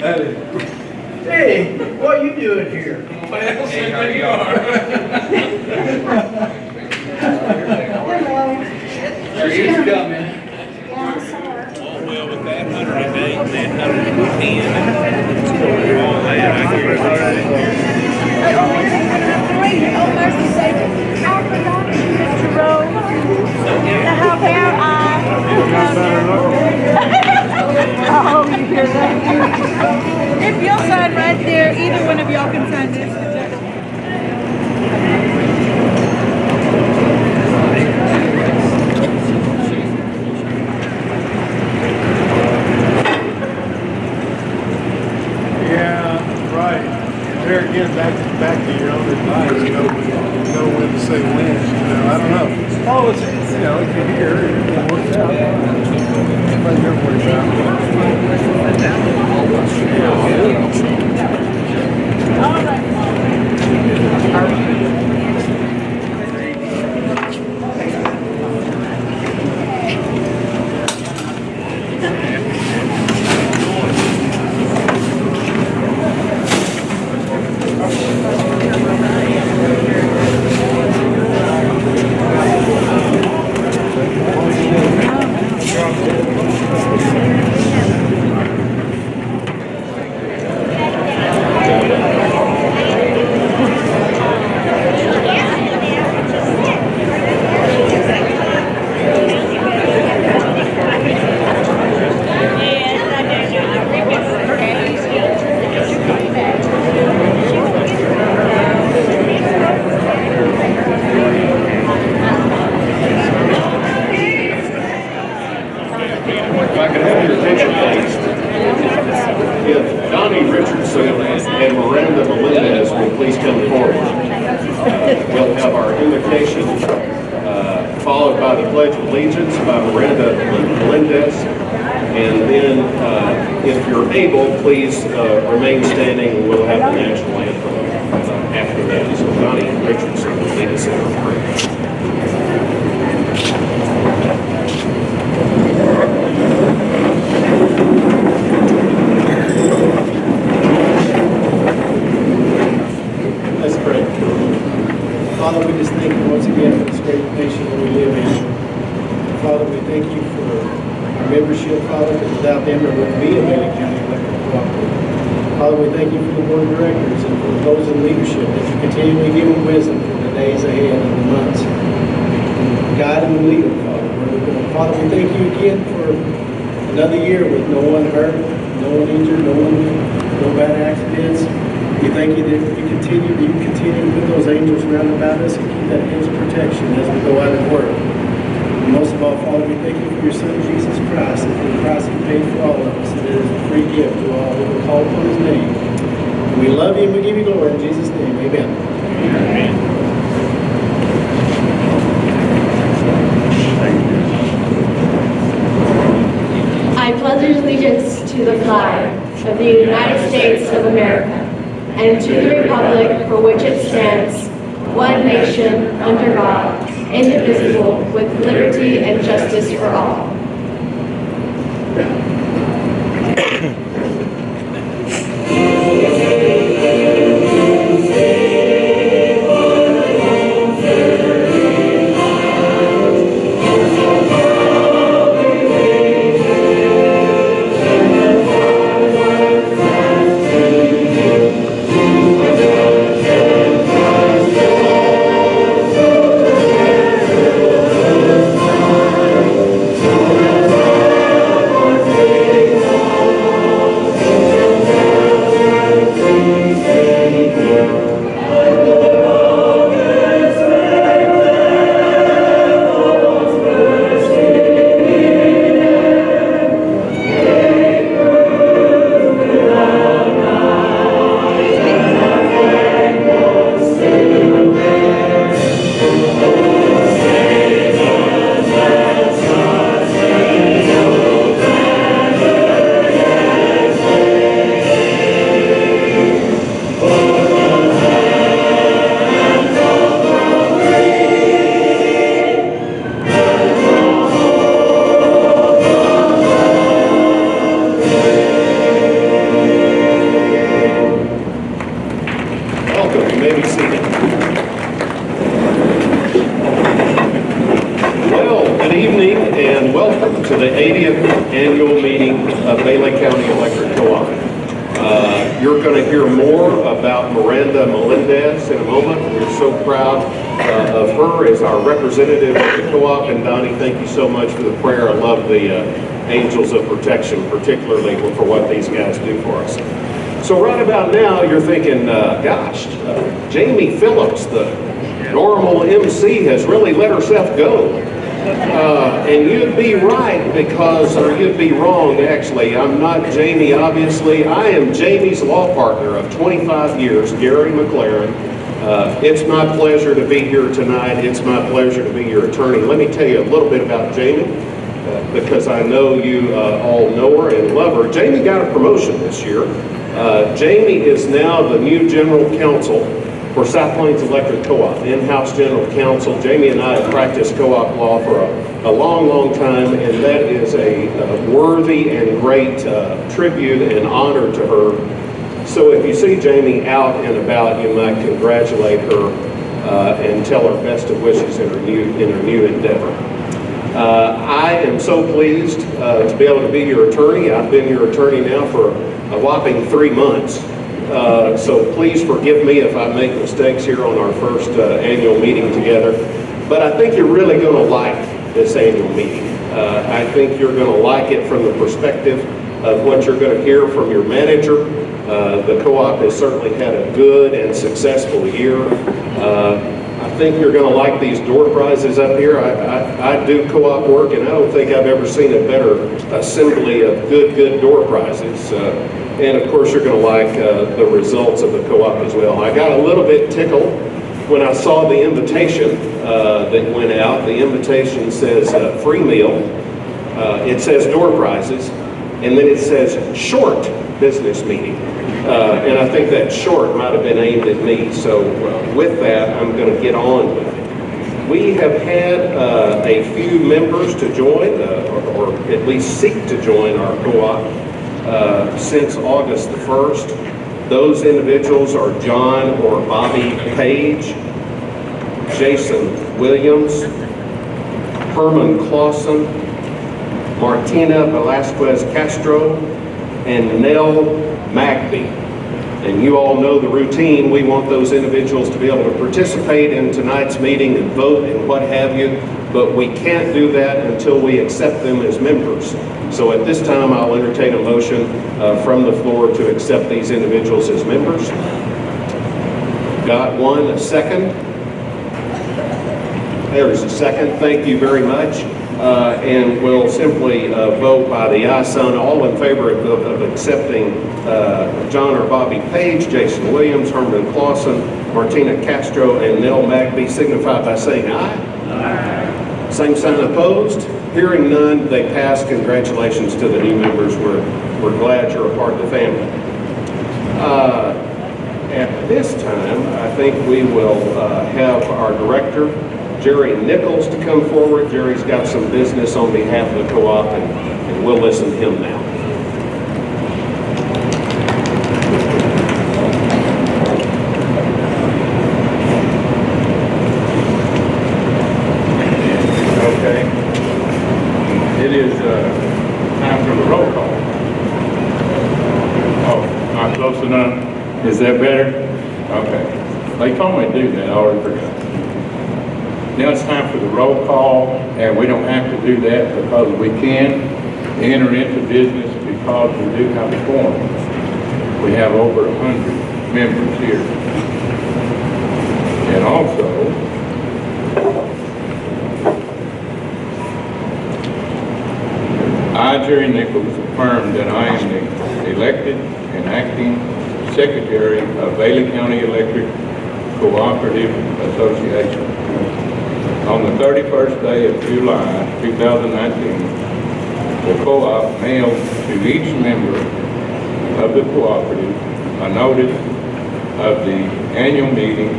Hey, what are you doing here? Well, hey, there you are. She's coming. Oh, well, with that 108 and that 110, all that, I can start it here. Oh, mercy sakes. I forgot you, Mr. Rose. Now, how dare I? Oh, you hear that? If you'll sign right there, either one of y'all can sign this. Yeah, right. There again, back to your own advice. Know when to say when. I don't know. Oh, it's if you're here, it works out. Everybody never worries out. Richardson and Miranda Melendez will please come forward. We'll have our invocation followed by the Pledge of Allegiance by Miranda Melendez. And then, if you're able, please remain standing and we'll have the national anthem after that. So Donnye Richardson will lead us in our prayer. Let's pray. Father, we just thank you once again for this great nation that we live in. Father, we thank you for our membership, Father, because without them there wouldn't be a Bailey County Electric Cooperative. Father, we thank you for the board of directors and for those in leadership that you continually give them wisdom for the days ahead and the months. Guide them and lead them, Father. Father, we thank you again for another year with no one hurt, no one injured, no bad accidents. We thank you that you continue to put those angels round about us and keep that hedge of protection as we go out and work. And most of all, Father, we thank you for your Son, Jesus Christ, and for the price he paid for all of us. And it is a free gift to all who will call upon his name. And we love you and we give you glory in Jesus' name. Amen. Amen. I pledge allegiance to the flag of the United States of America and to the republic for which it stands, one nation, under God, indivisible, with liberty and justice for all. may be seated. Well, good evening and welcome to the 80th annual meeting of Bailey County Electric Co-op. You're going to hear more about Miranda Melendez in a moment. We're so proud of her as our representative of the co-op. And Donnye, thank you so much for the prayer. I love the angels of protection, particularly for what these guys do for us. So right about now, you're thinking, gosh, Jamie Phillips, the normal MC, has really let herself go. And you'd be right or you'd be wrong, actually. I'm not Jamie, obviously. I am Jamie's law partner of 25 years, Gary McLaren. It's my pleasure to be here tonight. It's my pleasure to be your attorney. Let me tell you a little bit about Jamie, because I know you all know her and love her. Jamie got a promotion this year. Jamie is now the new general counsel for South Plains Electric Co-op, in-house general counsel. Jamie and I have practiced co-op law for a long, long time, and that is a worthy and great tribute and honor to her. So if you see Jamie out and about, you might congratulate her and tell her best of wishes in her new endeavor. I am so pleased to be able to be your attorney. I've been your attorney now for a whopping 3 months. So please forgive me if I make mistakes here on our first annual meeting together. But I think you're really going to like this annual meeting. I think you're going to like it from the perspective of what you're going to hear from your manager. The co-op has certainly had a good and successful year. I think you're going to like these door prizes up here. I do co-op work, and I don't think I've ever seen a better assembly of good door prizes. And of course, you're going to like the results of the co-op as well. I got a little bit tickled when I saw the invitation that went out. The invitation says free meal. It says door prizes, and then it says short business meeting. And I think that short might have been aimed at me. So with that, I'm going to get on with it. We have had a few members to join, or at least seek to join our co-op since August the 1st. Those individuals are John or Bobby Page, Jason Williams, Herman Clausen, Martina Velasquez Castro, and Nell Magby. And you all know the routine. We want those individuals to be able to participate in tonight's meeting and vote and what have you, but we can't do that until we accept them as members. So at this time, I'll entertain a motion from the floor to accept these individuals as members. Got one, a second? There's a second. Thank you very much. And we'll simply vote by the aye sign. All in favor of accepting John or Bobby Page, Jason Williams, Herman Clausen, Martina Castro, and Nell Magby signify by saying aye. Aye. Same sign opposed. Hearing none, they pass. Congratulations to the new members. We're glad you're a part of the family. At this time, I think we will have our director, Jerry Nichols, to come forward. Jerry's got some business on behalf of the co-op, and we'll listen to him now. Okay. It is time for the roll call. Oh, not close enough? Is that better? Okay. They told me to do that. I already forgot. Now it's time for the roll call, and we don't have to do that because we can enter into business because we do have a quorum. We have over 100 members here. And also, I, Jerry Nichols, affirm that I am the elected and acting Secretary of Bailey County Electric Cooperative Association. On the 31st day of July 2019, the co-op mailed to each member of the cooperative a notice of the annual meeting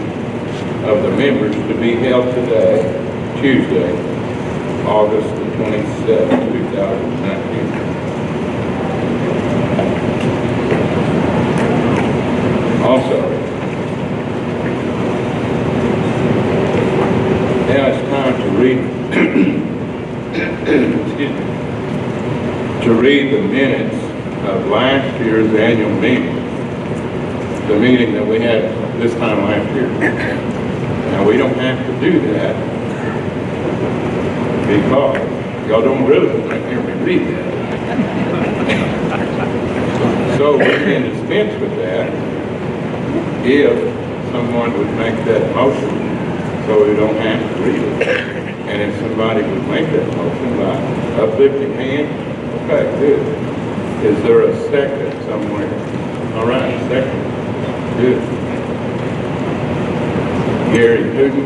of the members to be held today, Tuesday, August the 27th, 2019. Also, here's the annual meeting. The meeting that we had this time last year. Now, we don't have to do that because y'all don't really want to hear me read that. So we can dispense with that if someone would make that motion so we don't have to read it. And if somebody would make that motion by uplifting hand, okay, good. Is there a second somewhere? All right, second. Good. Gary Putin.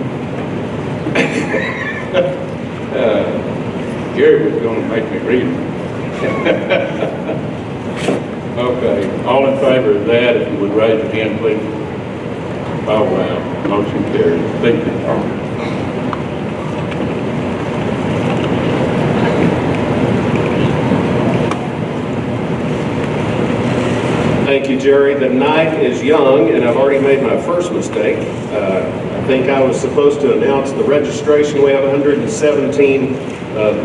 Gary was going to make me read it. Okay, all in favor of that, if you would raise your hand, please. Oh, wow, motion carries. Thank you. Thank you, Jerry. The night is young, and I've already made my first mistake. I think I was supposed to announce the registration. We have 117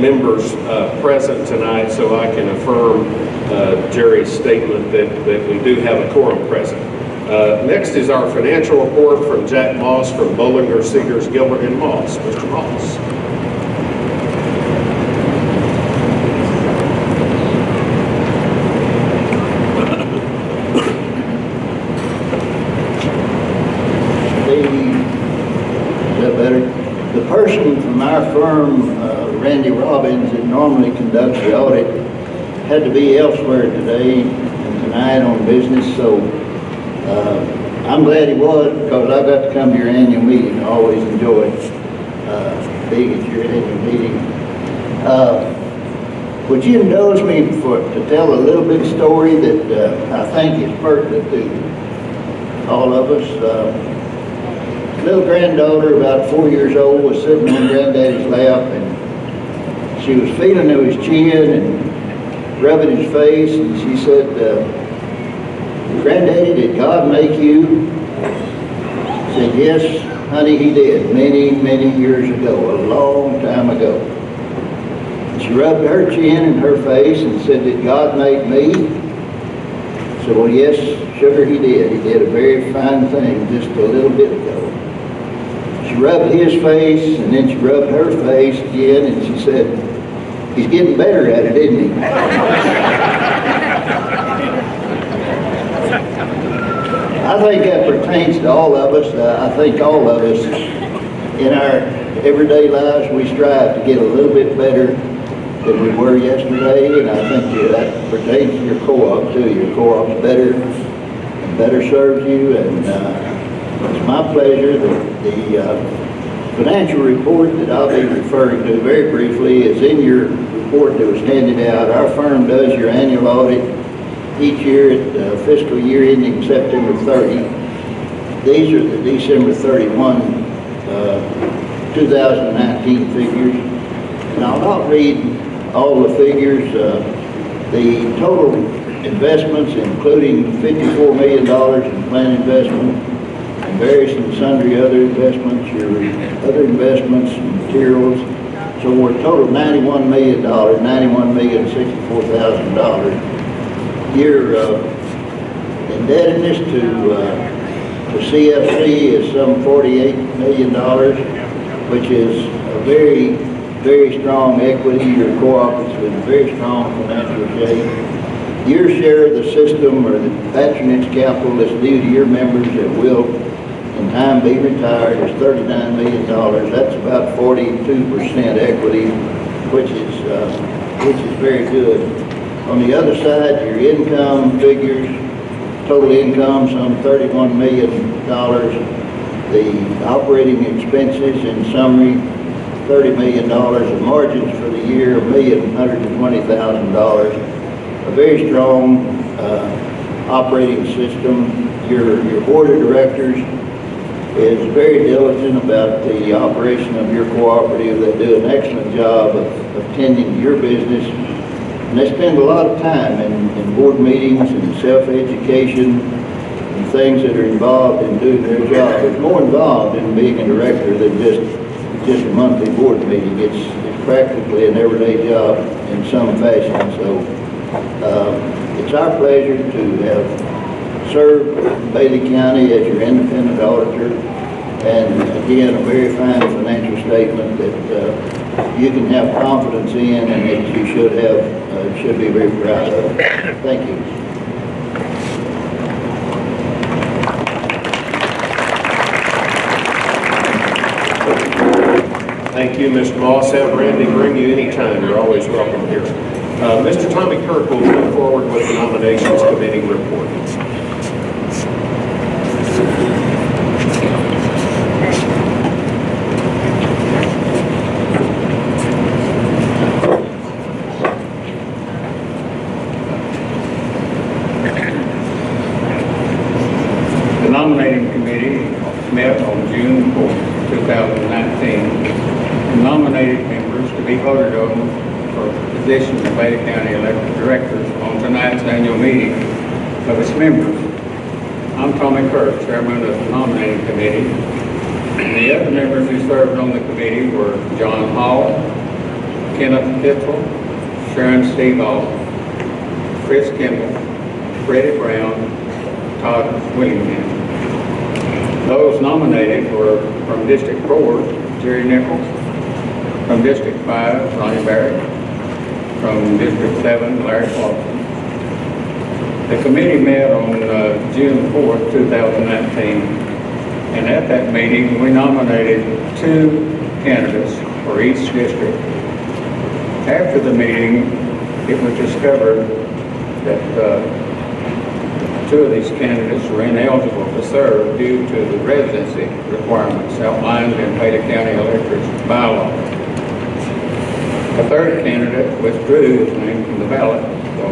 members present tonight, so I can affirm Jerry's statement that we do have a quorum present. Next is our financial report from Jack Moss from Bolinger, Segars, Gilbert, and Moss. Mr. Moss. The person from our firm, Randy Robbins, that normally conducts the audit, had to be elsewhere today and tonight on business, so I'm glad he was, because I got to come to your annual meeting. I always enjoy being at your annual meeting. Would you indulge me to tell a little bit of story that I think is pertinent to all of us? Little granddaughter, about 4 years old, was sitting on Granddaddy's lap, and she was feeling to his chin and rubbing his face, and she said, "Granddaddy, did God make you?" He said, "Yes, honey, he did, many, many years ago, a long time ago." And she rubbed her chin and her face and said, "Did God make me?" I said, "Well, yes, sugar, he did. He did a very fine thing just a little bit ago." She rubbed his face, and then she rubbed her face again, and she said, "He's getting better at it, isn't he?" I think that pertains to all of us. I think all of us, in our everyday lives, we strive to get a little bit better than we were yesterday, and I think that pertains to your co-op too. Your co-op's better and better serves you, and it's my pleasure that the financial report that I'll be referring to very briefly is in your report that was handed out. Our firm does your annual audit each year at fiscal year ending September 30. These are the December 31, 2019 figures. And I'll not read all the figures. The total investments, including $54 million in planned investment, and various and sundry other investments, your other investments, materials. So we're a total of $91 million, $91,064,000. Your indebtedness to CFC is some $48 million, which is a very, very strong equity. Your co-op is in very strong financial shape. Your share of the system, or the patronage capital that's due to your members that will in time be retired, is $39 million. That's about 42% equity, which is very good. On the other side, your income figures, total income some $31 million. The operating expenses, in summary, $30 million. And margins for the year, $1,120,000. A very strong operating system. Your board of directors is very diligent about the operation of your cooperative. They do an excellent job of tending to your business. And they spend a lot of time in board meetings and self-education and things that are involved in doing their job. It's more involved in being a director than just a monthly board meeting. It's practically an everyday job in some fashion. So It's our pleasure to have served Bailey County as your independent auditor. And again, a very fine financial statement that you can have confidence in and that you should be very proud of. Thank you. Thank you, Mr. Moss. Have Randy bring you anytime. You're always welcome here. Mr. Tommy Kirk will come forward with the nominations committee report. The nominating committee met on June 4th, 2019, and nominated members to be voted on for positions of Bailey County elected directors on tonight's annual meeting of its members. I'm Tommy Kirk, chairman of the nominating committee, and the other members who served on the committee were John Hall, Kenneth Pitzel, Sharon Steval, Chris Kimball, Freddie Brown, Todd Willingham. Those nominated were from District 4, Jerry Nichols, from District 5, Ronnie Barrett, from District 7, Larry Clarkson. The committee met on June 4th, 2019, and at that meeting we nominated 2 candidates for each district. After the meeting, it was discovered that 2 of these candidates were ineligible to serve due to the residency requirements outlined in Bailey County Elector's bylaw. The 3rd candidate withdrew his name from the ballot. So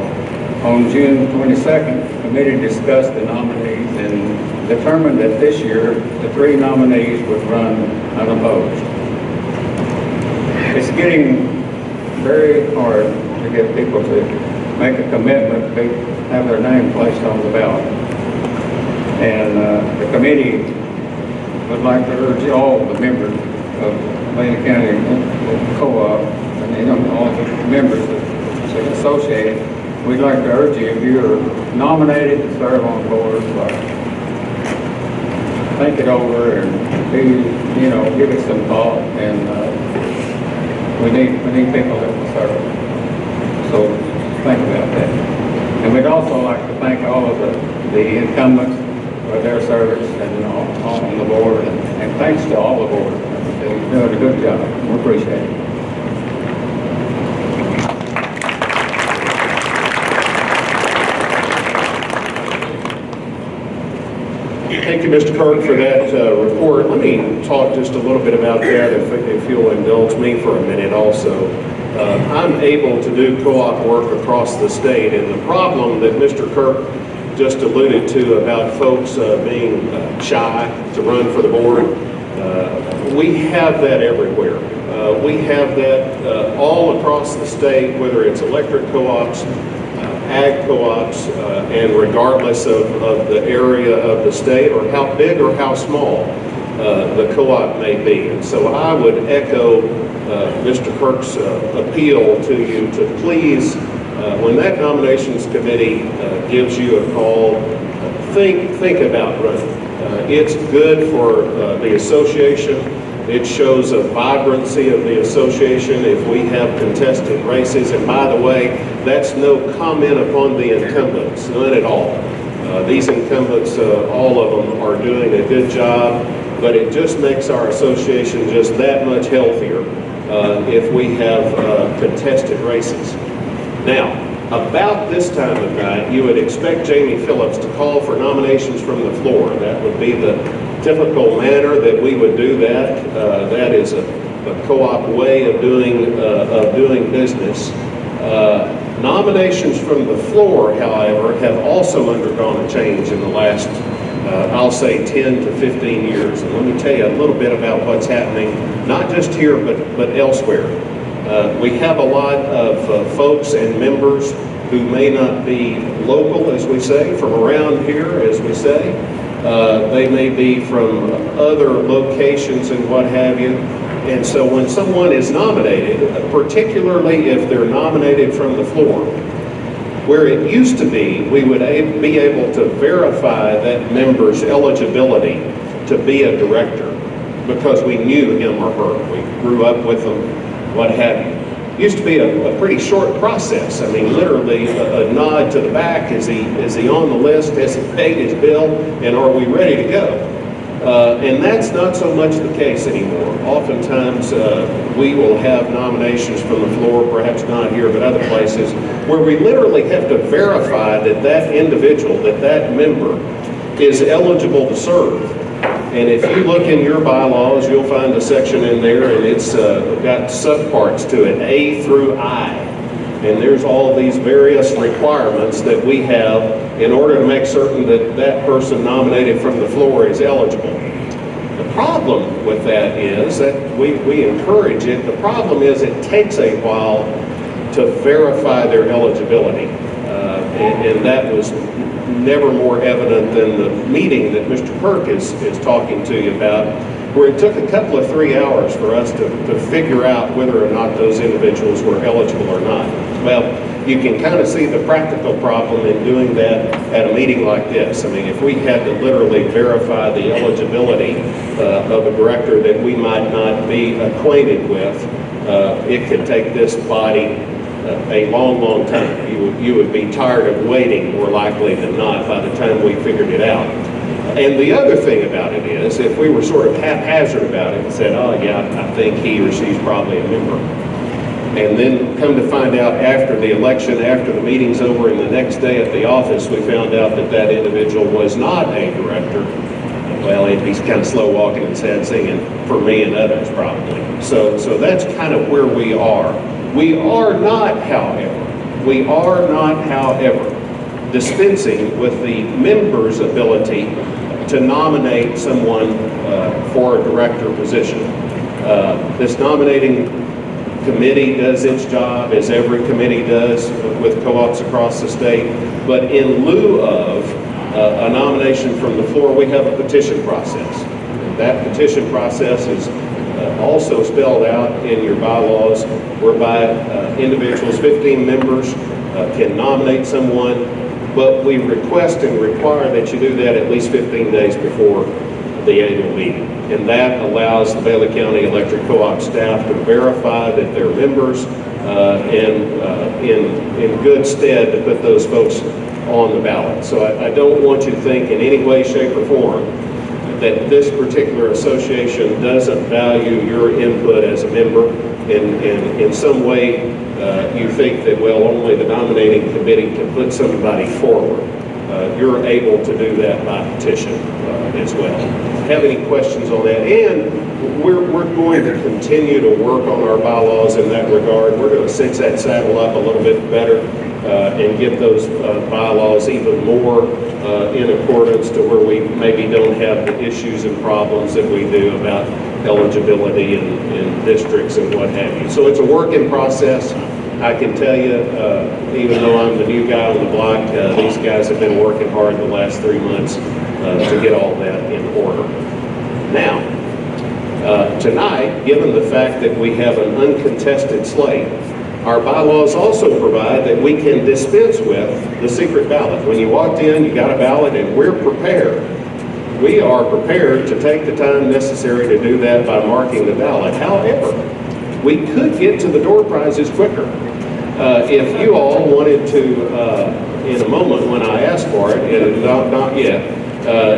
on June 22nd, the committee discussed the nominees and determined that this year the 3 nominees would run unopposed. It's getting very hard to get people to make a commitment to have their name placed on the ballot. And the committee would like to urge all the members of Bailey County Co-op and all the members that associated, we'd like to urge you, if you're nominated to serve on boards, think it over and give it some thought. And we need people that will serve. So think about that. And we'd also like to thank all of the incumbents for their service and all on the board, and thanks to all the board. They're doing a good job. We appreciate it. Thank you, Mr. Kirk, for that report. Let me talk just a little bit about that, if you'll indulge me for a minute also. I'm able to do co-op work across the state, and the problem that Mr. Kirk just alluded to about folks being shy to run for the board, we have that everywhere. We have that all across the state, whether it's electric co-ops, ag co-ops, and regardless of the area of the state or how big or how small the co-op may be. And so I would echo Mr. Kirk's appeal to you to please, when that nominations committee gives you a call, think about running. It's good for the association. It shows a vibrancy of the association if we have contested races. And by the way, that's no comment upon the incumbents, none at all. These incumbents, all of them are doing a good job, but it just makes our association just that much healthier if we have contested races. Now, about this time of night, you would expect Jamie Phillips to call for nominations from the floor. That would be the typical manner that we would do that. That is a co-op way of doing business. Nominations from the floor, however, have also undergone a change in the last, I'll say, 10 to 15 years. And let me tell you a little bit about what's happening, not just here, but elsewhere. We have a lot of folks and members who may not be local, as we say, from around here, as we say. They may be from other locations and what have you. And so when someone is nominated, particularly if they're nominated from the floor, Where it used to be, we would be able to verify that member's eligibility to be a director because we knew him or her. We grew up with them, what have you. It used to be a pretty short process. I mean, literally a nod to the back. Is he on the list? Has he paid his bill? And are we ready to go? And that's not so much the case anymore. Oftentimes, we will have nominations from the floor, perhaps not here, but other places, where we literally have to verify that that individual, that member, is eligible to serve. And if you look in your bylaws, you'll find a section in there, and it's got subparts to it, A through I. And there's all these various requirements that we have in order to make certain that that person nominated from the floor is eligible. The problem with that is that we encourage it. The problem is it takes a while to verify their eligibility. And that was never more evident than the meeting that Mr. Kirk is talking to you about, where it took a couple of 3 hours for us to figure out whether or not those individuals were eligible or not. Well, you can kind of see the practical problem in doing that at a meeting like this. I mean, if we had to literally verify the eligibility of a director that we might not be acquainted with, it could take this body a long, long time. You would be tired of waiting, more likely than not, by the time we figured it out. And the other thing about it is, if we were sort of haphazard about it and said, oh yeah, I think he or she's probably a member, and then come to find out after the election, after the meeting's over, and the next day at the office, we found out that that individual was not a director, well, it'd be kind of slow walking and sad singing for me and others probably. So that's kind of where we are. We are not, however, dispensing with the member's ability to nominate someone for a director position. This nominating committee does its job, as every committee does with co-ops across the state, but in lieu of a nomination from the floor, we have a petition process. That petition process is also spelled out in your bylaws, whereby individuals, 15 members, can nominate someone, but we request and require that you do that at least 15 days before the annual meeting. And that allows the Bailey County Electric Co-op staff to verify that they're members and in good stead to put those folks on the ballot. So I don't want you to think in any way, shape, or form that this particular association doesn't value your input as a member. In some way, you think that, well, only the nominating committee can put somebody forward. You're able to do that by petition as well. Have any questions on that? And we're going to continue to work on our bylaws in that regard. We're going to cinch that saddle up a little bit better and get those bylaws even more in accordance to where we maybe don't have the issues and problems that we do about eligibility in districts and what have you. So it's a work in process. I can tell you, even though I'm the new guy on the block, these guys have been working hard the last 3 months to get all that in order. Now, tonight, given the fact that we have an uncontested slate, our bylaws also provide that we can dispense with the secret ballot. When you walked in, you got a ballot, and we're prepared. We are prepared to take the time necessary to do that by marking the ballot. However, we could get to the door prizes quicker. If you all wanted to, in a moment when I ask for it, and not yet,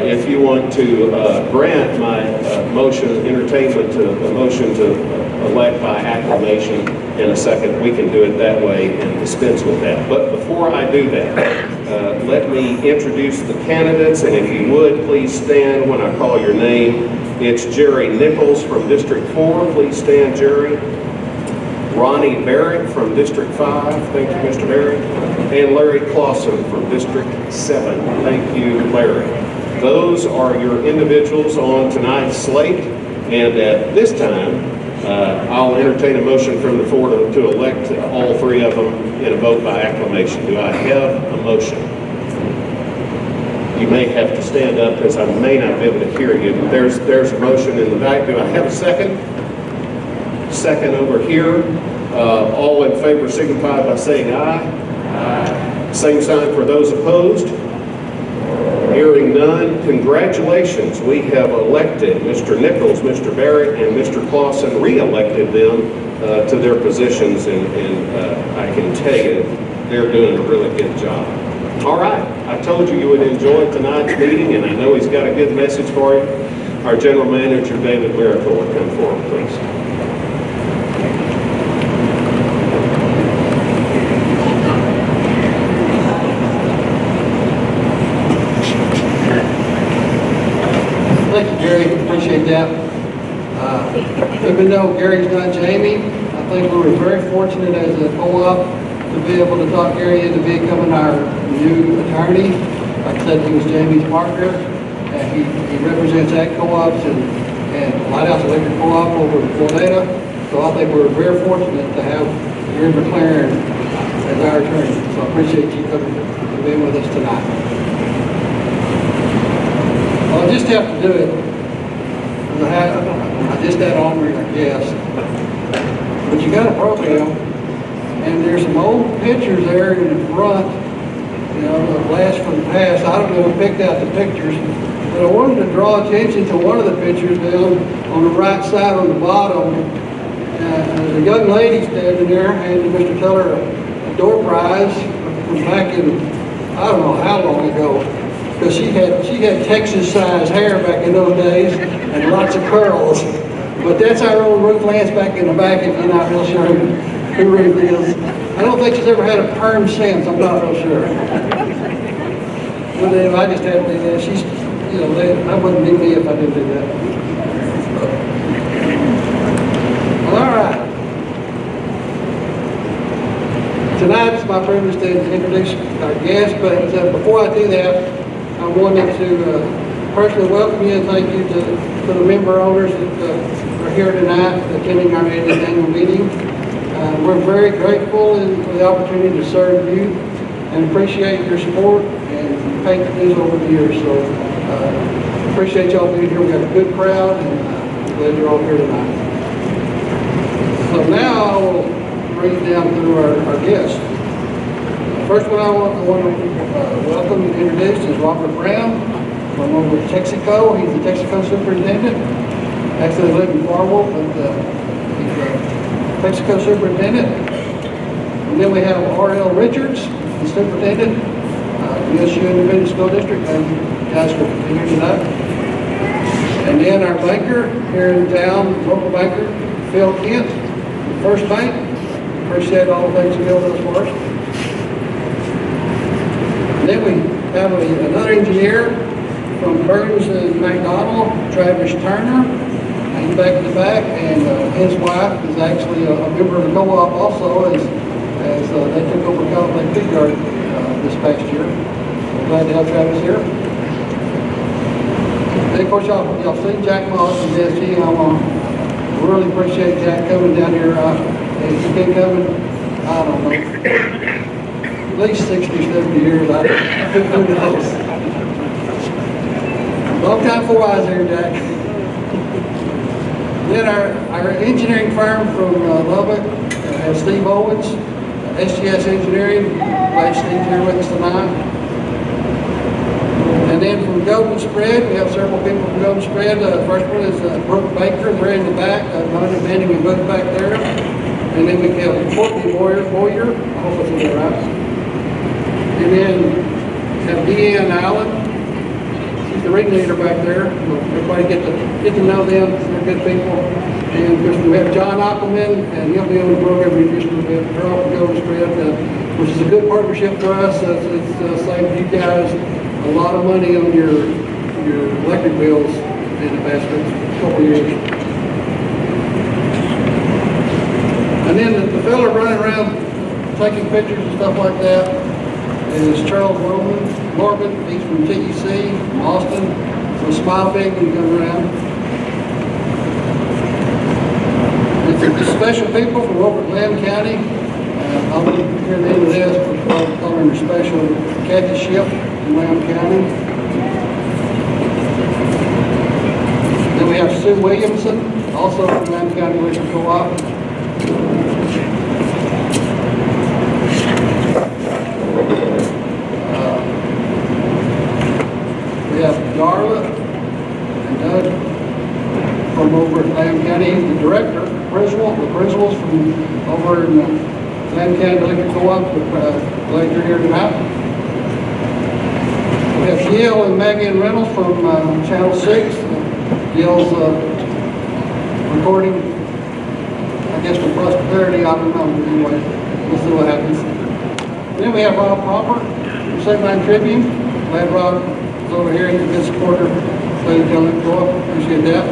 if you want to grant my entertainment to a motion to elect by acclamation in a second, we can do it that way and dispense with that. But before I do that, let me introduce the candidates, and if you would, please stand when I call your name. It's Jerry Nichols from District 4. Please stand, Jerry. Ronnie Barrett from District 5. Thank you, Mr. Barrett. And Larry Clausen from District 7. Thank you, Larry. Those are your individuals on tonight's slate. And at this time, I'll entertain a motion from the floor to elect all three of them in a vote by acclamation. Do I have a motion? You may have to stand up because I may not be able to hear you. There's a motion in the back. Do I have a second? Second over here. All in favor signify by saying aye. Aye. Same sign for those opposed. Hearing none, congratulations. We have elected Mr. Nichols, Mr. Barrett, and Mr. Clausen, re-elected them to their positions, and I can tell you, they're doing a really good job. All right, I told you would enjoy tonight's meeting, and I know he's got a good message for you. Our General Manager, David Marricle, will come forward, please. Thank you, Gary. Appreciate that. Even though Gary's not Jamie, I think we were very fortunate as a co-op to be able to talk Gary into becoming our new attorney. Like I said, he was Jamie's partner. He represents ag co-ops and Lighthouse Electric Co-op over in Florida. So I think we're very fortunate to have Gary McLaren as our attorney. So I appreciate you coming to be with us tonight. Well, I just have to do it. I just had on me, I guess. But you got a program, and there's some old pictures there in the front, you know, the blast from the past. I don't know who picked out the pictures, but I wanted to draw attention to one of the pictures down on the right side on the bottom. There's a young lady standing there handing Mr. Teller a door prize from back in, I don't know how long ago. Because she had Texas-sized hair back in those days and lots of curls. But that's our old Ruth Lance back in the back, if you're not real sure who Ruth is. I don't think she's ever had a perm since, I'm not real sure. But anyway, I just had to do that. She's, you know, that wouldn't be me if I didn't do that. Well, all right. Tonight it's my privilege to introduce our guest, but before I do that, I wanted to personally welcome you and thank you to the member owners that are here tonight attending our annual meeting. We're very grateful for the opportunity to serve you and appreciate your support and patronage over the years. So appreciate y'all being here. We have a good crowd and I'm glad you're all here tonight. So now I will read down through our guests. First one I want to welcome and introduce is Robert Brown from over at Texaco. He's the Texaco Superintendent. Actually lives in Farmville, but he's a Texaco Superintendent. And then we have R.L. Richards, the Superintendent, Muleshoe Independent School District. Thank you guys for being here tonight. And then our banker here in town, local banker, Phil Kent, the First Bank. Appreciate all the things Phil does for us. Then we have another engineer from Burns and McDonald, Travis Turner. He's back in the back, and his wife is actually a member of the co-op also, as they took over Coliseum Figure this past year. We're glad to have Travis here. And of course, y'all seen Jack Moss from GSEC. I really appreciate Jack coming down here. He's been coming, I don't know, at least 60, 70 years, who knows. Long time for wise here, Jack. Then our engineering firm from Lubbock has Steve Owens, SGS Engineering. Glad Steve's here with us tonight. And then from Golden Spread, we have several people from Golden Spread. The first one is Brooke Baker, right in the back. Nominating and Brooke back there. And then we have Courtney Boyer. I hope I said that right. And then have Deanne Allen. She's the ringleader back there. Everybody get to know them. They're good people. And of course we have John Eichelmann, and he'll be on the program in just a little bit. They're all from Golden Spread, which is a good partnership for us. It's saved you guys a lot of money on your electric bills in the past couple of years. And then the fella running around taking pictures and stuff like that is Charles Morgan. He's from TEC, from Austin. So smile big when you come around. And some special people from over at Lamb County. I'll be here at the end of this, we're calling her special Kathy Ship from Lamb County. Then we have Sue Williamson, also from Lamb County Electric Co-op. have Darla and Doug from over in Lamb County. He's the director, the principals from over in Lamb County Electric Co-op, glad you're here tonight. We have Gil and Maggie Reynolds from Channel 6. Gil's recording, I guess, for prosperity, I don't know, anyway, we'll see what happens. Then we have Rob Popper from St. Line Tribune. Glad Rob is over here, he's a good supporter, so he's going to go up, appreciate that.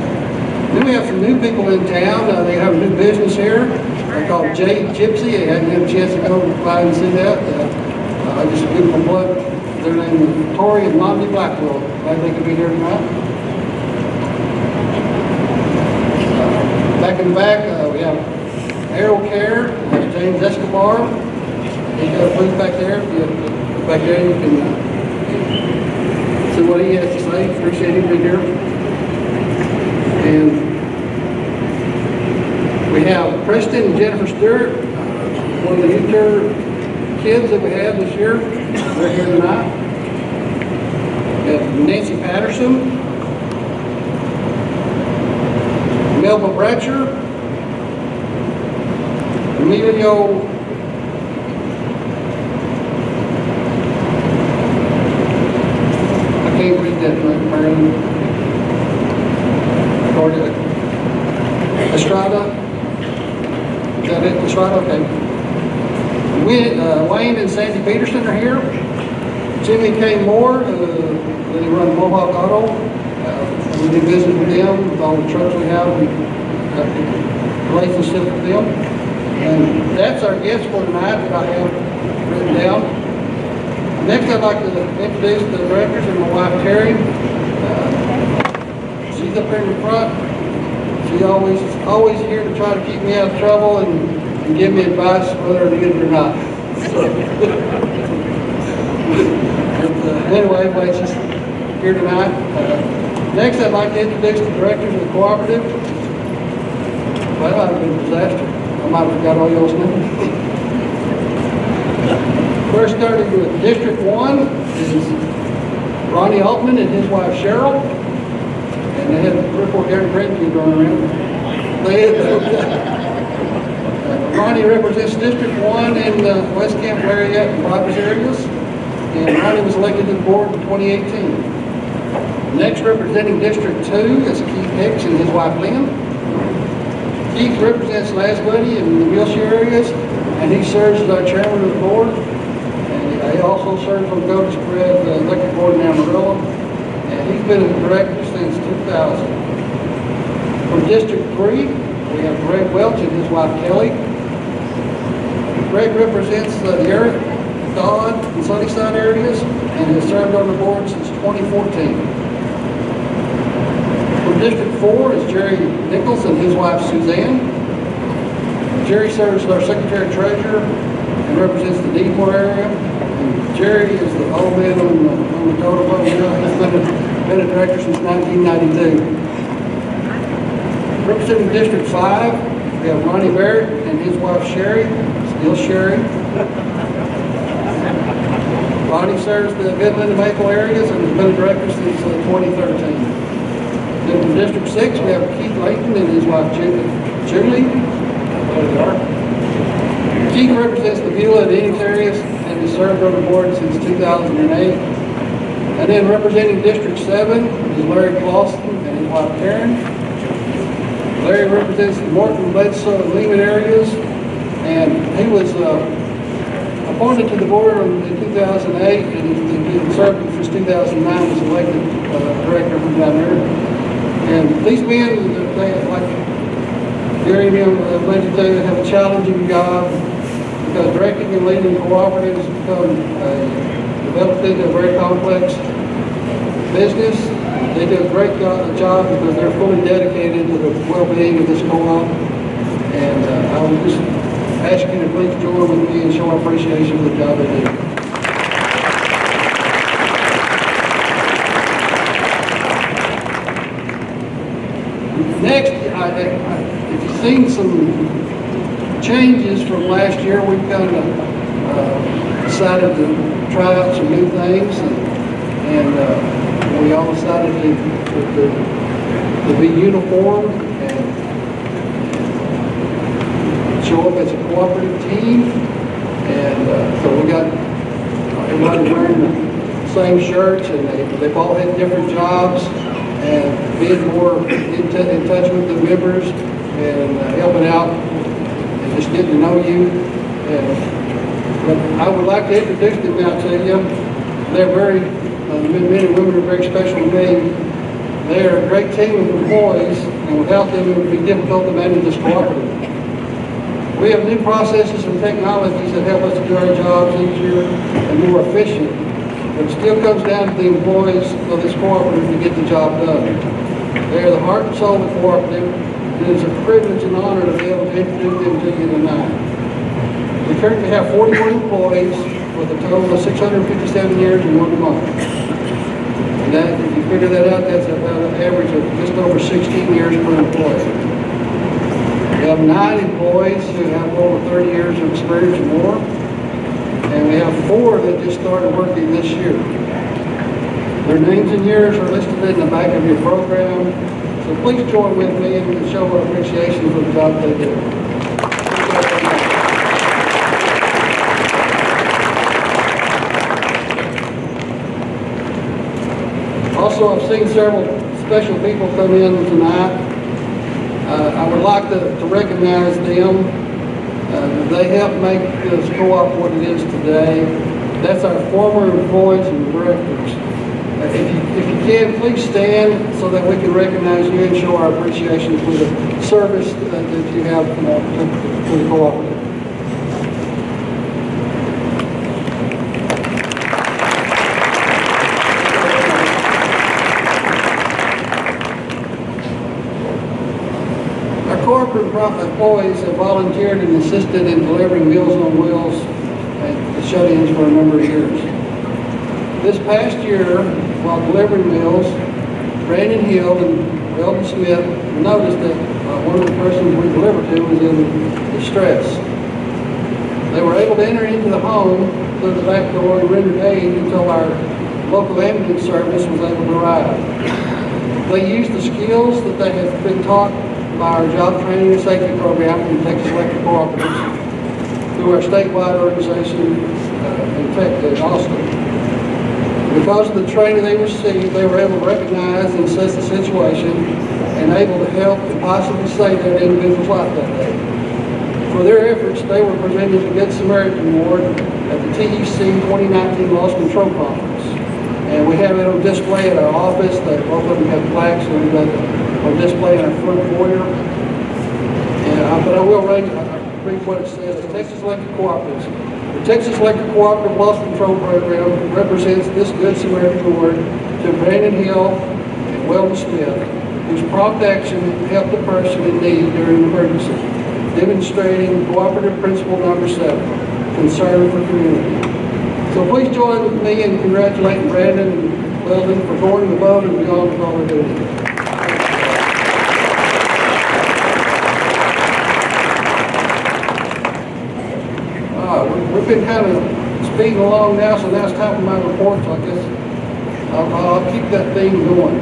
Then we have some new people in town. They have a new business here. They're called J Gypsy. I hadn't had a chance to go by and see that. I just give them a plug. Their name is Tori and Monty Blackwell. Glad they could be here tonight. Back in the back, we have Arrow Care, James Escobar. He's got a booth back there. If you look back there, you can see what he has to say. Appreciate him being here. And we have Preston and Jennifer Stewart, one of the youth tour kids that we had this year. They're here tonight. We have Nancy Patterson, Melba Bratcher, Emilio I can't read that, Maryland. Estrada. Is that it? Estrada? Okay. Wayne and Sandy Peterson are here. Jimmy K. Moore, they run Mohawk Auto. We do business with them, with all the trucks we have. We got a relationship with them. And that's our guest for tonight that I have written down. Next, I'd like to introduce the directors and my wife, Terry. She's up here in the front. She's always here to try to keep me out of trouble and give me advice whether to get it or not. So, anyway, she's here tonight. Next, I'd like to introduce the directors of the Cooperative. Well, that would have been a disaster. I might have forgot all y'all's names. First, starting with District 1 is Ronnie Altman and his wife Cheryl. And they had a report there in grandkids running around. Ronnie represents District 1 in the West Camp area and Rogers areas. And Ronnie was elected to the board in 2018. Next, representing District 2 is Keith Hicks and his wife Lynn. Keith represents Lasbuddy in the Muleshoe areas, and he serves as our chairman of the board. And he also serves on Go to Spread, the electric board in Amarillo. And he's been a director since 2000. From District 3, we have Greg Welch and his wife Kelly. Greg represents the Eric, Dodd, and Sunnyside areas and has served on the board since 2014. From District 4 is Jerry Nichols and his wife Suzanne. Jerry serves as our Secretary-Treasurer and represents the Deepmore area. And Jerry is the old man on the total vote. He's been a director since 1992. Representing District 5, we have Ronnie Barrett and his wife Sherry, still Sherry. Ronnie serves the Midland and Maple areas and has been a director since 2013. Then from District 6, we have Keith Layton and his wife Julie. Keith represents the Beulah and Enix areas and has served on the board since 2008. And then representing District 7 is Larry Clausen and his wife Karen. Larry represents the Morton, Bledsoe, and Lehman areas, and he was appointed to the board in 2008, and he's been serving since 2009 as elected director from down there. And these men, they, like Gary and him alluded to, have a challenging job because directing and leading cooperatives has become developed into a very complex business. They do a great job because they're fully dedicated to the well-being of this co-op. And I would just ask you to please join with me and show our appreciation for the job they do. Next, if you've seen some changes from last year, we've kind of decided to try out some new things. And we all decided to be uniform and show up as a cooperative team. And so we got everybody wearing the same shirts, and they've all had different jobs, and being more in touch with the members and helping out and just getting to know you. But I would like to introduce them now to you. They're very, the men and women are very special to me. They're a great team of employees, and without them it would be difficult to manage this cooperative. We have new processes and technologies that help us to do our jobs easier and more efficient, but it still comes down to the employees of this cooperative to get the job done. They are the heart and soul of the cooperative, and it is a privilege and honor to be able to introduce them to you tonight. We currently have 41 employees with a total of 657 years and 1 month. And that, if you figure that out, that's about an average of just over 16 years per employee. We have 9 employees who have over 30 years of experience or more, and we have 4 that just started working this year. Their names and years are listed in the back of your program, so please join with me and show our appreciation for the job they do. Also, I've seen several special people come in tonight. I would like to recognize them. They helped make this co-op what it is today. That's our former employees and directors. If you can, please stand so that we can recognize you and show our appreciation for the service that you have to the cooperative. Corporate employees have volunteered and assisted in delivering Meals on Wheels and the shut-ins for a number of years. This past year, while delivering meals, Brandon Hill and Weldon Smith noticed that one of the persons we delivered to was in distress. They were able to enter into the home through the back door and rendered aid until our local ambulance service was able to arrive. They used the skills that they had been taught by our job training and safety program from Texas Electric Cooperatives through our statewide organization in Austin. Because of the training they received, they were able to recognize and assess the situation and able to help and possibly save that individual's life that day. For their efforts, they were presented the Good Samaritan Award at the TEC 2019 Loss Control Conference. And we have it on display at our office. Both of them have plaques, and we've got on display in our front foyer. But I will read what it says. The Texas Electric Cooperatives. The Texas Electric Cooperative Loss Control Program represents this Good Samaritan Award to Brandon Hill and Weldon Smith, whose prompt action helped the person in need during an emergency, demonstrating cooperative principle number 7, concern for community. So please join with me in congratulating Brandon and Weldon for going above and beyond with all they're doing. We've been kind of speeding along now, so now it's time for my report, so I guess I'll keep that theme going.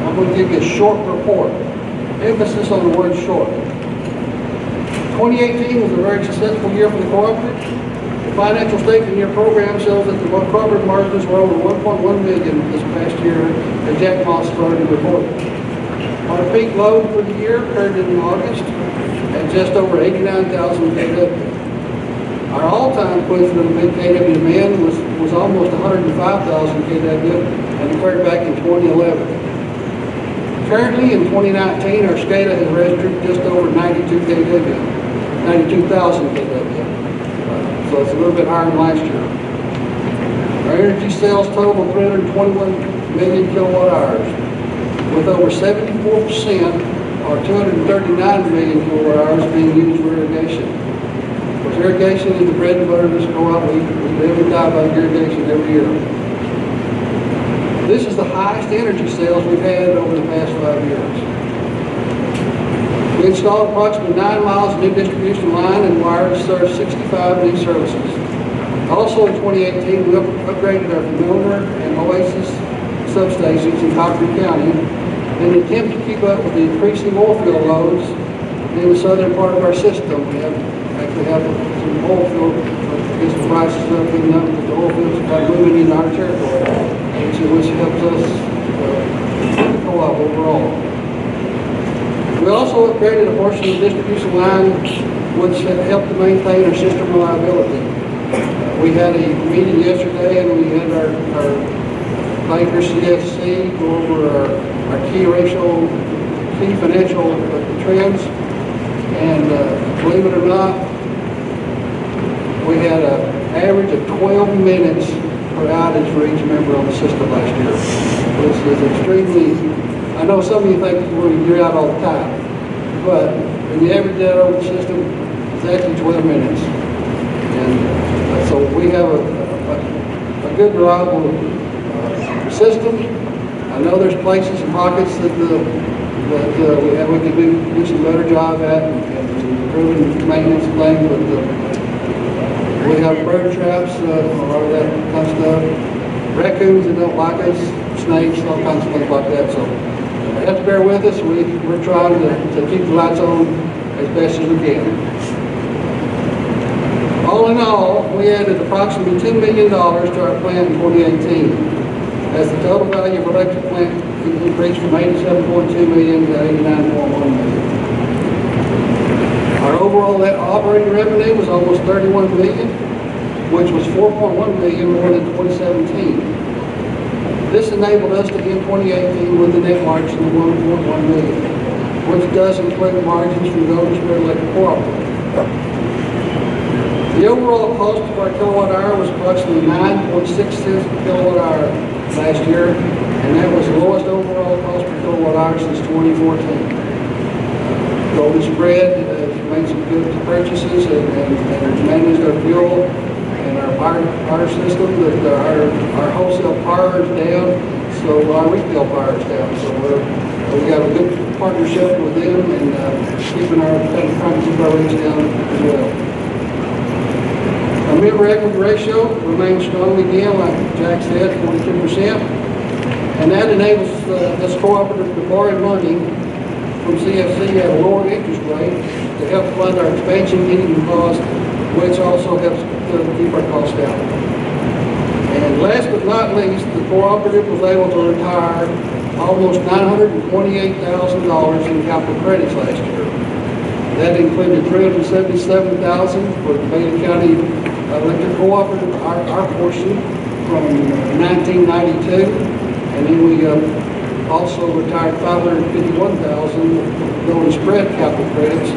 I'm going to give you a short report. Emphasis on the word short. 2018 was a very successful year for the cooperative. The financial statement in your program shows that the cooperative margins were over $1.1 million this past year, as Jack Moss started reporting. Our peak load for the year occurred in August at just over 89,000 kW. Our all-time equivalent of mid-KW demand was almost 105,000 kW and occurred back in 2011. Currently, in 2019, our SCADA has registered just over 92,000 kW. So it's a little bit higher than last year. Our energy sales total 321 million kilowatt hours, with over 74% or 239 million kilowatt hours being used for irrigation. Irrigation is the bread and butter of this co-op. We live and die by irrigation every year. This is the highest energy sales we've had over the past 5 years. We installed approximately 9 miles of new distribution line and wire to serve 65 new services. Also in 2018, we upgraded our familiar and Oasis substations in Cooperative County in an attempt to keep up with the increasing oil field loads in the southern part of our system. We actually have some oil field, get some prices up, good enough that the oil fields are moving into our territory, which helps us with the co-op overall. We also upgraded a portion of the distribution line which helped to maintain our system reliability. We had a meeting yesterday and we had our banker GSEC go over our key financial trends. And believe it or not, we had an average of 12 minutes per outage for each member on the system last year. This is extremely, I know some of you think you're out all the time, but when you average that over the system, it's actually 12 minutes. And so we have a good, reliable system. I know there's places and pockets that we can do some better job at and improving maintenance and things, but we have bird traps, a lot of that kind of stuff. Raccoons that don't like us, snakes, all kinds of things like that. So you have to bear with us. We're trying to keep the lights on as best as we can. All in all, we added approximately $10 million to our plant in 2018, as the total value of electric plant increased from $87.2 million to $89.1 million. Our overall operating revenue was almost $31 million, which was $4.1 million more than 2017. This enabled us to end 2018 with a net margin of $1.1 million, which does include margins from Golden Square Electric Cooperative. The overall cost of our kilowatt hour was approximately 9.6 cents per kilowatt hour last year, and that was the lowest overall cost per kilowatt hour since 2014. Golden Spread has made some good purchases and managed our fuel and our power system. That our wholesale power is down, so our retail power is down. So we got a good partnership with them and trying to keep our rates down as well. Our member equity ratio remains strong again, like Jack said, 42%, and that enables this cooperative to borrow money from CFC at a lower interest rate to help fund our expansion needing costs, which also helps to keep our costs down. And last but not least, the cooperative was able to retire almost $928,000 in capital credits last year. That included $377,000 for the Bailey County Electric Cooperative, our portion from 1992, and then we also retired $551,000 Golden Spread capital credits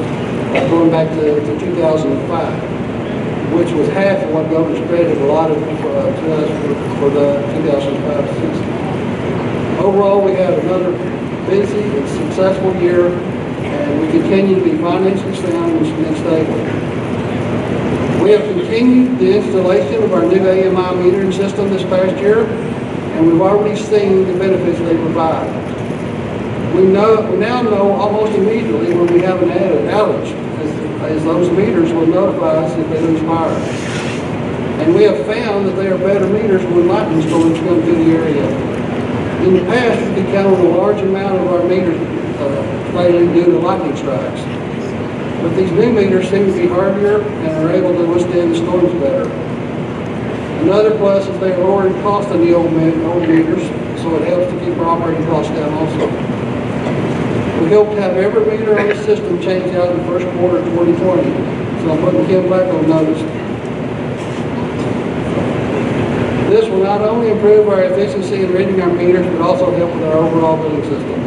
going back to 2005, which was half of what Golden Spread had allotted to us for the 2005 season. Overall, we had another busy and successful year, and we continue to be financially sound and stable. We have continued the installation of our new AMI metering system this past year, and we've already seen the benefits they provide. We now know almost immediately when we have an outage, as those meters will notify us if they lose power. And we have found that they are better meters when lightning storms come through the area. In the past, we could count on a large amount of our meters failing due to lightning strikes. But these new meters seem to be hardier and are able to withstand the storms better. Another plus is they are lowering cost on the old meters, so it helps to keep our operating costs down also. We hope to have every meter on the system changed out in the first quarter of 2020, so I'm putting Kim back on notice. This will not only improve our efficiency in reading our meters, but also help with our overall billing system.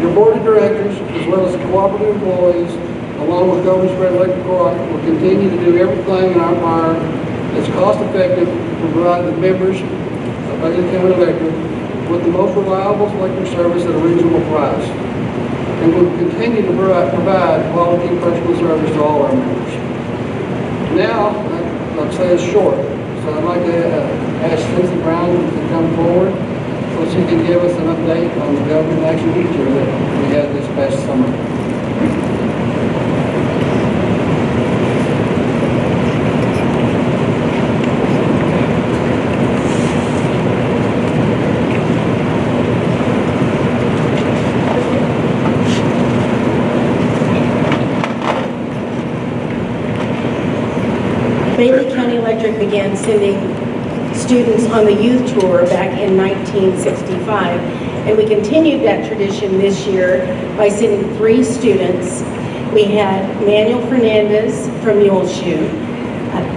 Your board of directors, as well as the cooperative employees, along with Golden Spread Electric Cooperative, will continue to do everything in our power that's cost-effective to provide the members of Bailey County Electric with the most reliable electric service at a reasonable price. And we'll continue to provide quality personal service to all our members. Now, like I say, it's short, so I'd like to ask Suzie Brown to come forward so she can give us an update on the government action feature that we had this past summer. district began sending students on the youth tour back in 1965. And we continued that tradition this year by sending 3 students. We had Manuel Fernandez from Muleshoe,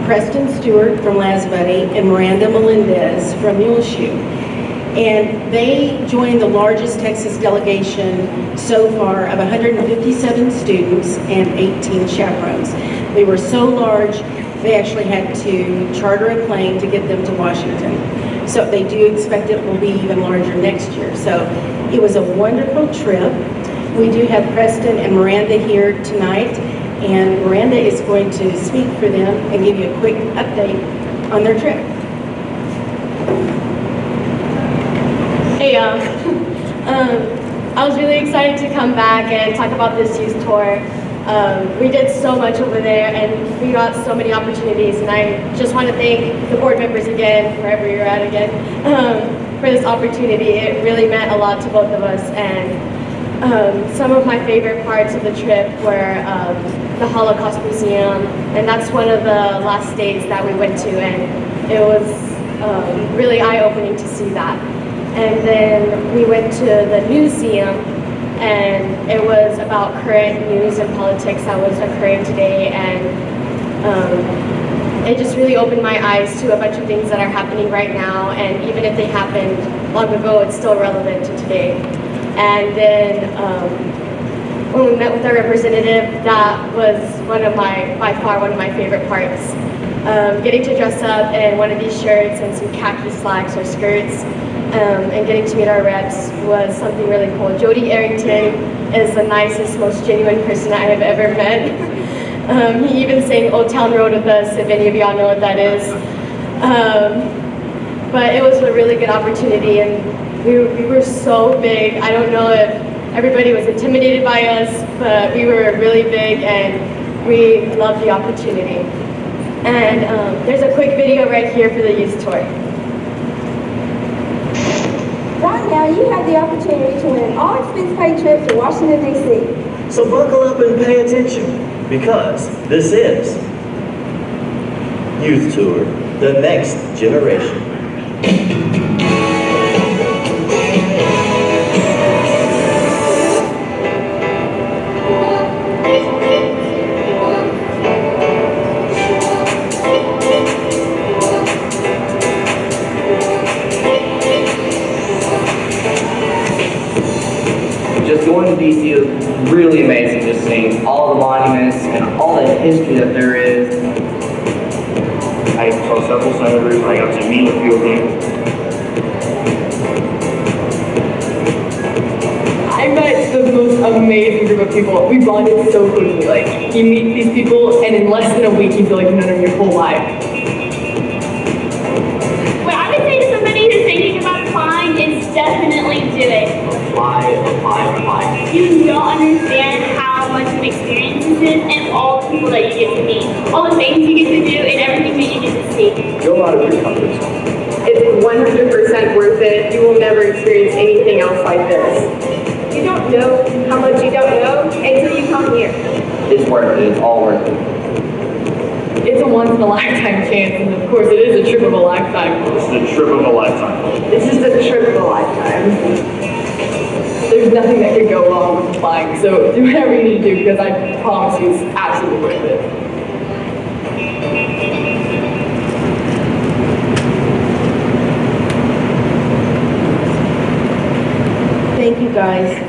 Preston Stewart from Lasbuddy, and Miranda Melendez from Muleshoe. And they joined the largest Texas delegation so far of 157 students and 18 chaperones. They were so large, they actually had to charter a plane to get them to Washington. So they do expect it will be even larger next year. So it was a wonderful trip. We do have Preston and Miranda here tonight, and Miranda is going to speak for them and give you a quick update on their trip. Hey y'all. I was really excited to come back and talk about this youth tour. We did so much over there and we got so many opportunities, and I just want to thank the board members again, wherever you're at again, for this opportunity. It really meant a lot to both of us, and some of my favorite parts of the trip were the Holocaust Museum, and that's one of the last states that we went to, and it was really eye-opening to see that. And then we went to the museum, and it was about current news and politics that was occurring today, and it just really opened my eyes to a bunch of things that are happening right now, and even if they happened long ago, it's still relevant to today. And then when we met with our representative, that was by far one of my favorite parts. Getting to dress up in one of these shirts and some khaki slacks or skirts, and getting to meet our reps was something really cool. Jody Arrington is the nicest, most genuine person I have ever met. He even sang Old Town Road with us, if any of y'all know what that is. But it was a really good opportunity, and we were so big. I don't know if everybody was intimidated by us, but we were really big and we loved the opportunity. And there's a quick video right here for the youth tour. Right now, you have the opportunity to win an all-expense-paid trip to Washington, D.C. So buckle up and pay attention, because this is Youth Tour, the next generation. Just going to DC is really amazing, just seeing all the monuments and all the history that there is. I saw several senators, I got to meet a few of them. I met the most amazing group of people. We bonded so quickly. Like, you meet these people and in less than a week you feel like you've known them your whole life. What I would say to somebody who's thinking about applying is definitely do it. Apply. You don't understand how much of an experience this is, and all the people that you get to meet, all the things you get to do, and everything that you get to see. Go out of your comfort zone. It's 100% worth it. You will never experience anything else like this. You don't know how much you don't know until you come here. It's worth it. It's all worth it. It's a once-in-a-lifetime chance, and of course it is a trip of a lifetime. This is a trip of a lifetime. This is the trip of a lifetime. There's nothing that could go wrong with applying, so do whatever you need to do, because I promise you it's absolutely worth it. Thank you, guys.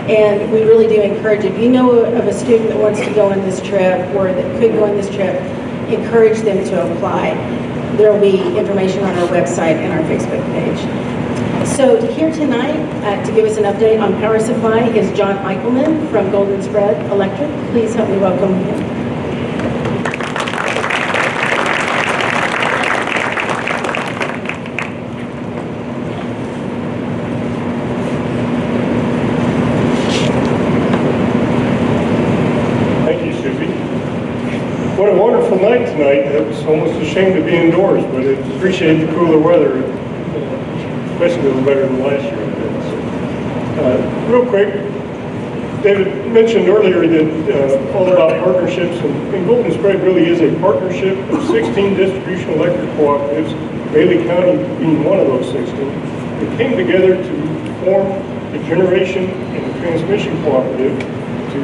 And we really do encourage, if you know of a student that wants to go on this trip or that could go on this trip, encourage them to apply. There will be information on our website and our Facebook page. So here tonight to give us an update on power supply is John Eichelmann from Golden Spread Electric. Please help me welcome him. Thank you, Suzie. What a wonderful night tonight. It was almost a shame to be indoors, but I appreciate the cooler weather, especially a little better than last year. Real quick, David mentioned earlier that all about partnerships, and Golden Spread really is a partnership of 16 distribution electric cooperatives, Bailey County being one of those 16. They came together to form a generation and a transmission cooperative to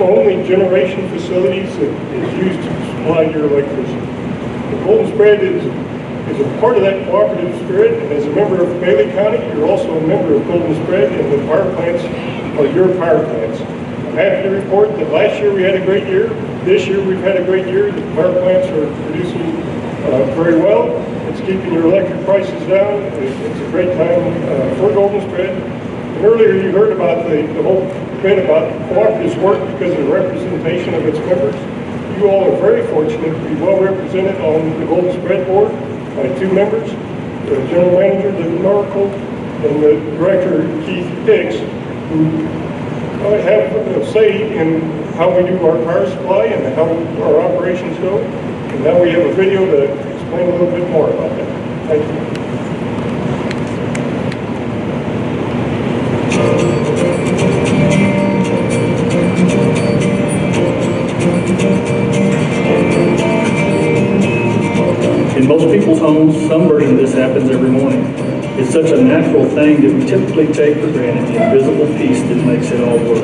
own the generation facilities that is used to supply your electricity. The Golden Spread is a part of that cooperative spirit, and as a member of Bailey County, you're also a member of Golden Spread, and the power plants are your power plants. I'm happy to report that last year we had a great year. This year we've had a great year. The power plants are producing very well. It's keeping your electric prices down. It's a great time for Golden Spread. And earlier you heard about the whole bit about cooperatives work because of the representation of its members. You all are very fortunate to be well represented on the Golden Spread board by 2 members, the general manager, Marricle, and the director, Keith Hicks, who have a say in how we do our power supply and how our operations go. And now we have a video to explain a little bit more about that. Thank you. In most people's homes, some version of this happens every morning. It's such a natural thing that we typically take for granted, the invisible piece that makes it all work.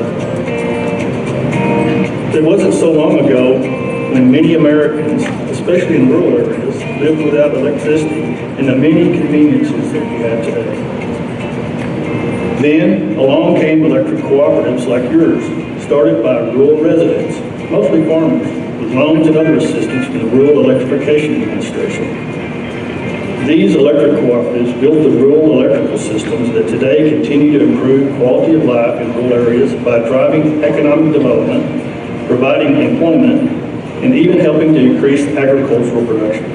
It wasn't so long ago when many Americans, especially in rural areas, lived without electricity and the many conveniences that we have today. Then along came electric cooperatives like yours, started by rural residents, mostly farmers, with loans and other assistance from the Rural Electrification Administration. These electric cooperatives built the rural electrical systems that today continue to improve quality of life in rural areas by driving economic development, providing employment, and even helping to increase agricultural production.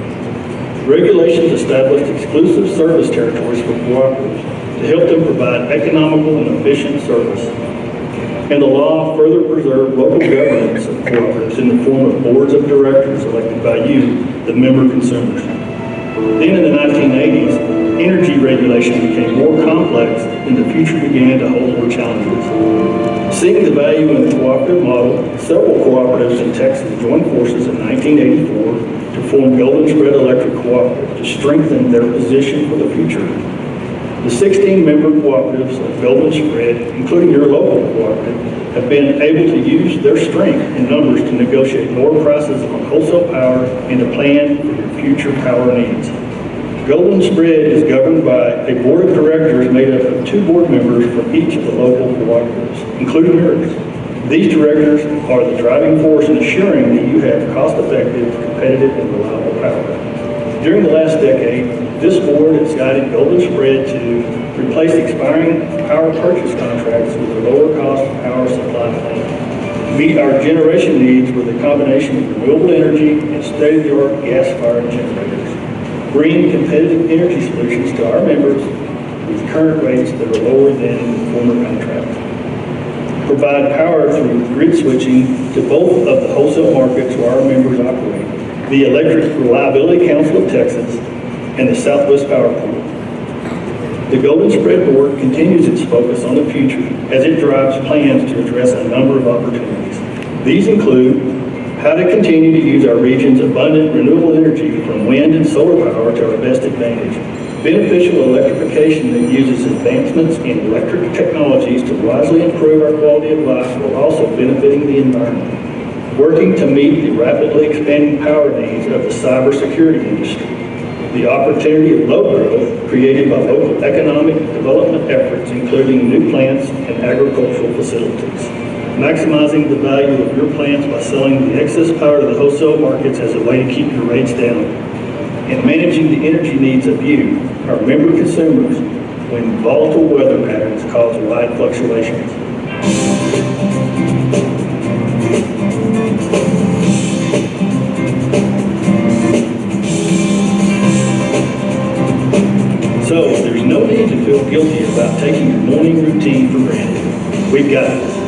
Regulations established exclusive service territories for cooperatives to help them provide economical and efficient service. And the law further preserved local governance of cooperatives in the form of boards of directors elected by you, the member consumers. Then in the 1980s, energy regulation became more complex and the future began to hold more challenges. Seeing the value in the cooperative model, several cooperatives in Texas joined forces in 1984 to form Golden Spread Electric Cooperative to strengthen their position for the future. The 16 member cooperatives of Golden Spread, including your local cooperative, have been able to use their strength in numbers to negotiate lower prices on wholesale power and to plan for your future power needs. Golden Spread is governed by a board of directors made up of 2 board members from each of the local cooperatives, including yours. These directors are the driving force in assuring that you have cost-effective, competitive, and reliable power. During the last decade, this board has guided Golden Spread to replace expiring power purchase contracts with a lower cost power supply plan, meet our generation needs with a combination of renewable energy and state-of-the-art gas-fired generators, bring competitive energy solutions to our members with current rates that are lower than the former contracts, provide power through grid switching to both of the wholesale markets where our members operate, the Electric Reliability Council of Texas, and the Southwest Power Pool. The Golden Spread Board continues its focus on the future as it drives plans to address a number of opportunities. These include how to continue to use our region's abundant renewable energy from wind and solar power to our best advantage, beneficial electrification that uses advancements in electric technologies to wisely improve our quality of life while also benefiting the environment, working to meet the rapidly expanding power needs of the cybersecurity industry, the opportunity of load growth created by local economic development efforts, including new plants and agricultural facilities, maximizing the value of your plants by selling the excess power to the wholesale markets as a way to keep your rates down, and managing the energy needs of you, our member consumers, when volatile weather patterns cause wide fluctuations. So there's no need to feel guilty about taking your morning routine for granted. We've got this.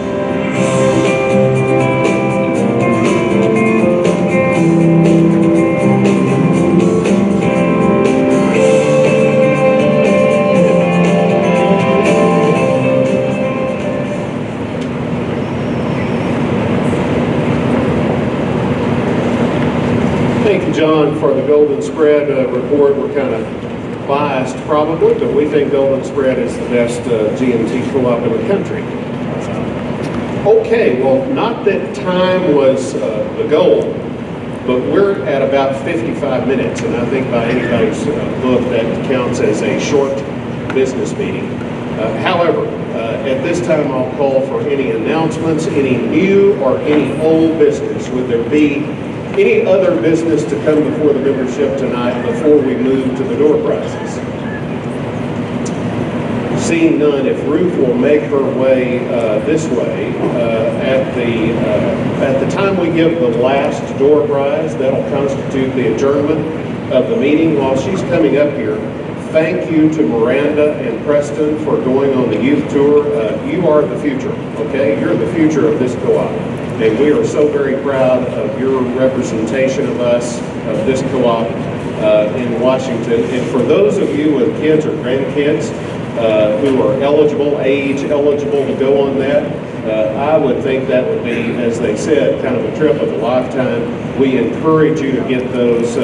Spread report, we're kind of biased probably, but we think Golden Spread is the best G&T co-op in the country. Okay, well, not that time was the goal, but we're at about 55 minutes, and I think by anybody's book that counts as a short business meeting. However, at this time I'll call for any announcements, any new or any old business. Would there be any other business to come before the membership tonight before we move to the door prizes? Seeing none, if Ruth will make her way this way, at the time we give the last door prize, that'll constitute the adjournment of the meeting. While she's coming up here, thank you to Miranda and Preston for going on the youth tour. You are the future, okay? You're the future of this co-op. And we are so very proud of your representation of us, of this co-op in Washington. And for those of you with kids or grandkids who are age eligible to go on that, I would think that would be, as they said, kind of a trip of a lifetime. We encourage you to get those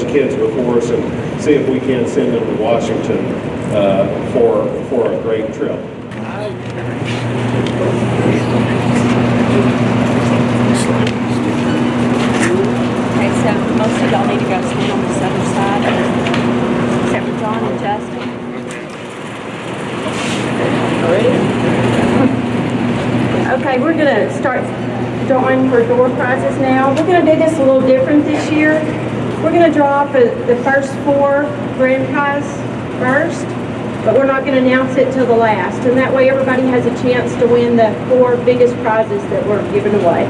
kids before us and see if we can send them to Washington for a great trip. Okay, so most of y'all need to go stand on this other side, except for John and Justin. Okay, we're going to start drawing for door prizes now. We're going to do this a little different this year. We're going to draw for the first 4 grand prize first, but we're not going to announce it till the last. And that way everybody has a chance to win the 4 biggest prizes that we're giving away.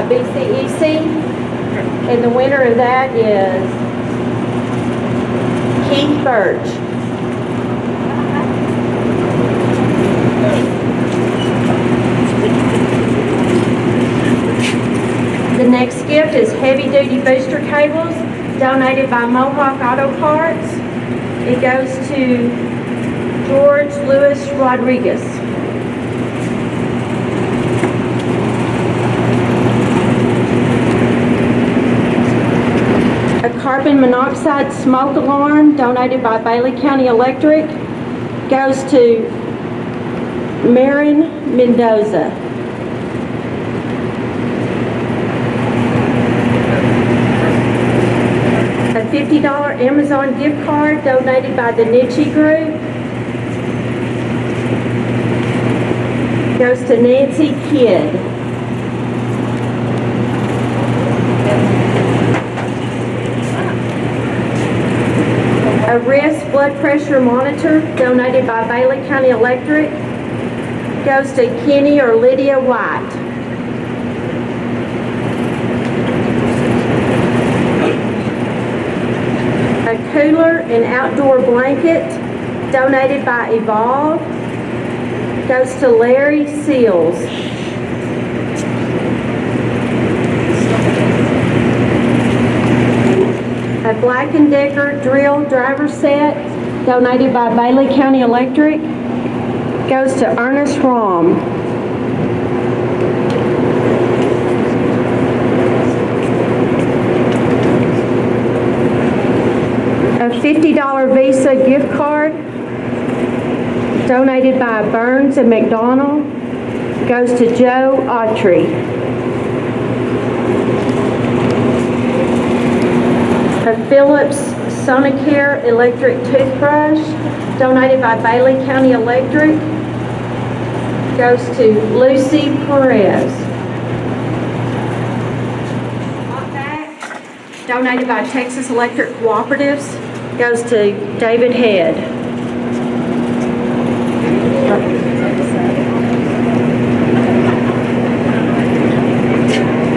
GSEC, and the winner of that is Keith Birch. The next gift is heavy-duty booster cables donated by Mohawk Auto Parts. It goes to George Louis Rodriguez. A carbon monoxide smoke alarm donated by Bailey County Electric goes to Marin Mendoza. A $50 Amazon gift card donated by the Nietzsche Group goes to Nancy Kidd. A wrist blood pressure monitor donated by Bailey County Electric goes to Kenny or Lydia White. A cooler and outdoor blanket donated by Evolve goes to Larry Seals. A Black & Decker drill driver set donated by Bailey County Electric goes to Ernest Rom. A $50 Visa gift card donated by Burns and McDonald goes to Joe Autry. A Philips Sonicare electric toothbrush donated by Bailey County Electric goes to Lucy Perez. donated by Texas Electric Cooperatives, goes to David Head.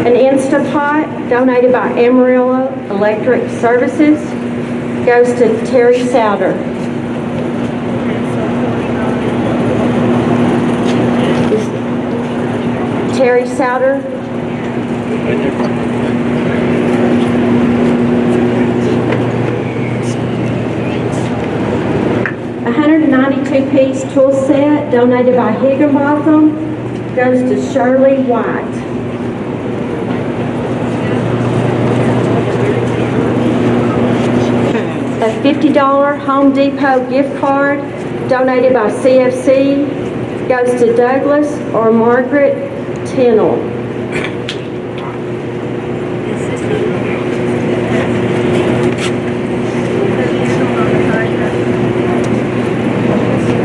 An Instapot donated by Amarillo Electric Services goes to Terry Souter. Terry Souter. A 192-piece tool set donated by Higginbotham goes to Shirley White. A $50 Home Depot gift card donated by CFC goes to Douglas or Margaret Tinnell.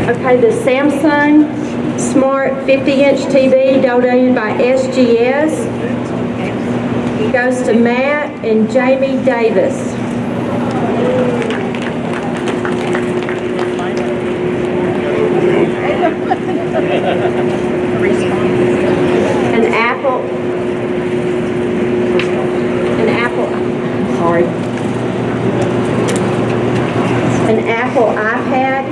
Okay, the Samsung Smart 50-inch TV donated by SGS goes to Matt and Jamie Davis. An Apple iPad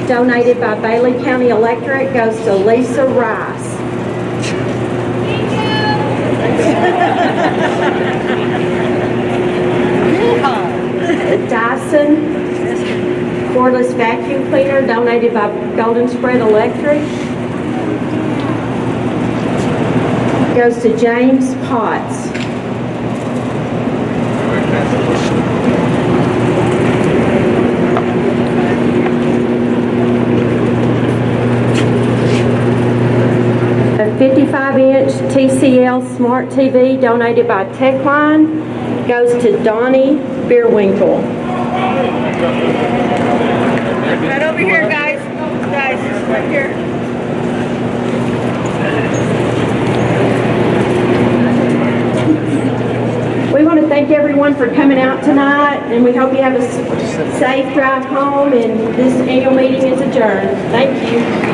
donated by Bailey County Electric goes to Lisa Rice. A Dyson cordless vacuum cleaner donated by Golden Spread Electric goes to James Potts. A 55-inch TCL Smart TV donated by Techline goes to Donnye Beerwinkle. Right over here, guys. Guys, right here. We want to thank everyone for coming out tonight, and we hope you have a safe drive home, and this annual meeting is adjourned. Thank you.